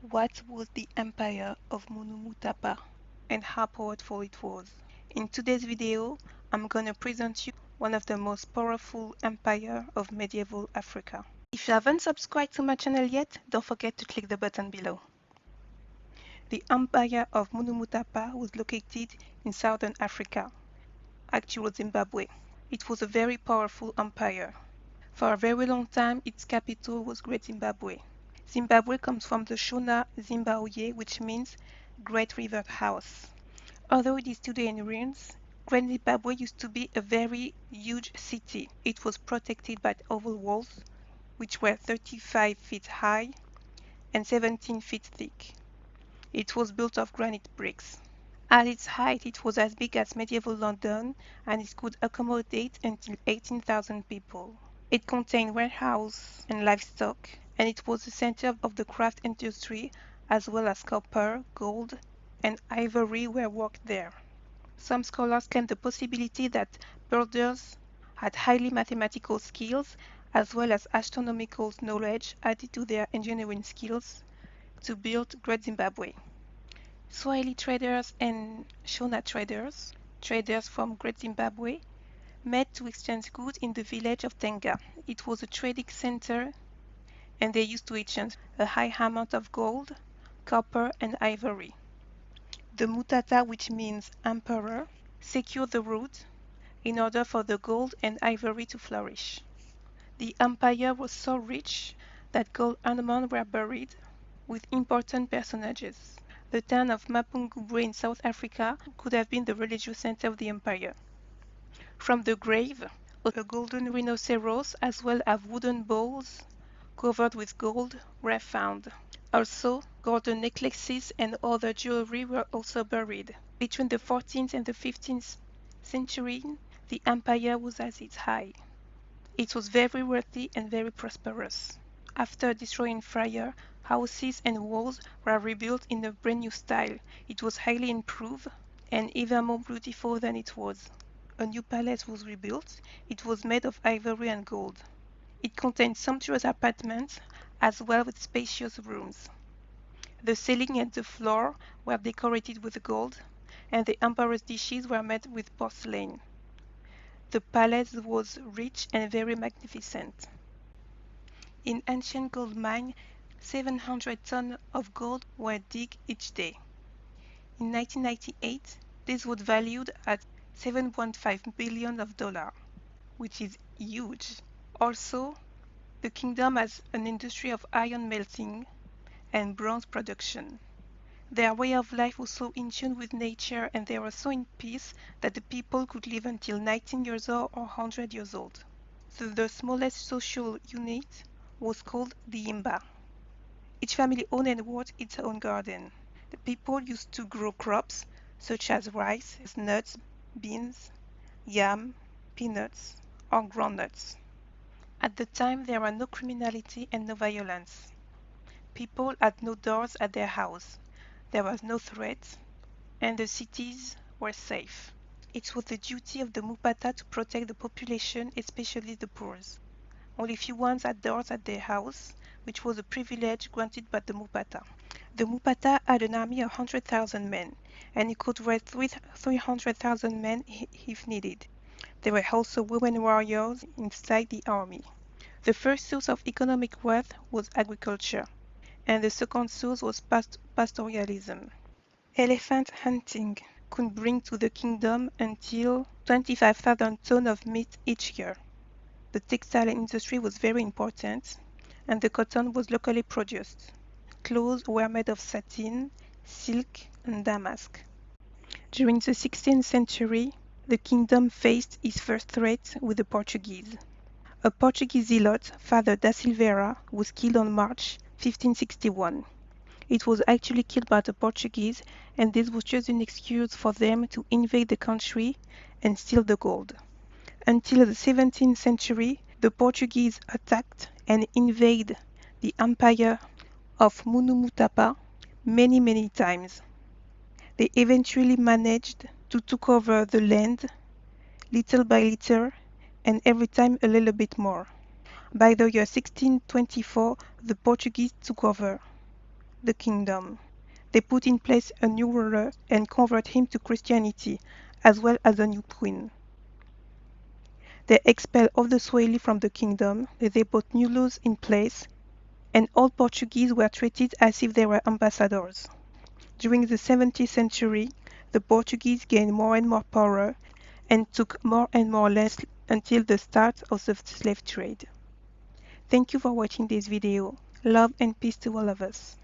What was the Empire of Munhumutapa and how powerful it was? In today's video, I'm gonna present you one of the most powerful empire of medieval Africa. If you haven't subscribed to my channel yet, don't forget to click the button below. The Empire of Munhumutapa was located in southern Africa, actual Zimbabwe. It was a very powerful empire. For a very long time, its capital was Great Zimbabwe. Zimbabwe comes from the Shona Zimbabwe, which means Great River House. Although it is today in ruins, Great Zimbabwe used to be a very huge city. It was protected by oval walls, which were 35 feet high and 17 feet thick. It was built of granite bricks. At its height, it was as big as medieval London, and it could accommodate until 18,000 people. It contained warehouse and livestock, and it was the center of the craft industry, as well as copper, gold, and ivory were worked there. Some scholars claim the possibility that builders had highly mathematical skills as well as astronomical knowledge added to their engineering skills to build Great Zimbabwe. Swahili traders and Shona traders, traders from Great Zimbabwe, met to exchange goods in the village of Tenga. It was a trading center, and they used to exchange a high amount of gold, copper, and ivory. The Mutata, which means emperor, secured the route in order for the gold and ivory to flourish. The empire was so rich that gold ornaments were buried with important personages. The town of Mapungubwe in South Africa could have been the religious center of the empire. From the grave, a golden rhinoceros as well as wooden bowls covered with gold were found. Also, golden necklaces and other jewelry were also buried. Between the 14th and the 15th century, the empire was at its height. It was very wealthy and very prosperous. After destroying fire, houses and walls were rebuilt in a brand new style. It was highly improved and even more beautiful than it was. A new palace was rebuilt. It was made of ivory and gold. It contained sumptuous apartments as well as spacious rooms. The ceiling and the floor were decorated with gold, and the emperor's dishes were made with porcelain. The palace was rich and very magnificent. In ancient gold mine, 700 tons of gold were dug each day. In 1998, this was valued at $7.5 billion, which is huge. Also, the kingdom has an industry of iron melting and bronze production. Their way of life was so in tune with nature, and they were so in peace that the people could live until 19 years old or 100 years old. So the smallest social unit was called the Imba. Each family owned and worked its own garden. The people used to grow crops such as rice, nuts, beans, yam, peanuts, or groundnuts. At the time, there was no criminality and no violence. People had no doors at their house. There was no threat, and the cities were safe. It was the duty of the Mupata to protect the population, especially the poor. Only few ones had doors at their house, which was a privilege granted by the Mupata. The Mupata had an army of 100,000 men, and it could raise 300,000 men if needed. There were also women warriors inside the army. The first source of economic wealth was agriculture, and the second source was pastoralism. Elephant hunting could bring to the kingdom until 25,000 tons of meat each year. The textile industry was very important, and the cotton was locally produced. Clothes were made of satin, silk, and damask. During the 16th century, the kingdom faced its first threat with the Portuguese. A Portuguese zealot, Father da Silveira, was killed on March 1561. It was actually killed by the Portuguese, and this was just an excuse for them to invade the country and steal the gold. Until the 17th century, the Portuguese attacked and invaded the empire of Munhumutapa many times. They eventually managed to take over the land little by little, and every time a little bit more. By the year 1624, the Portuguese took over. the kingdom. They put in place a new ruler and convert him to Christianity, as well as a new queen. They expelled all the Swahili from the kingdom, they put new laws in place, and all Portuguese were treated as if they were ambassadors. During the 17th century, the Portuguese gained more and more power and took more and more land until the start of the slave trade. Thank you for watching this video. Love and peace to all of us.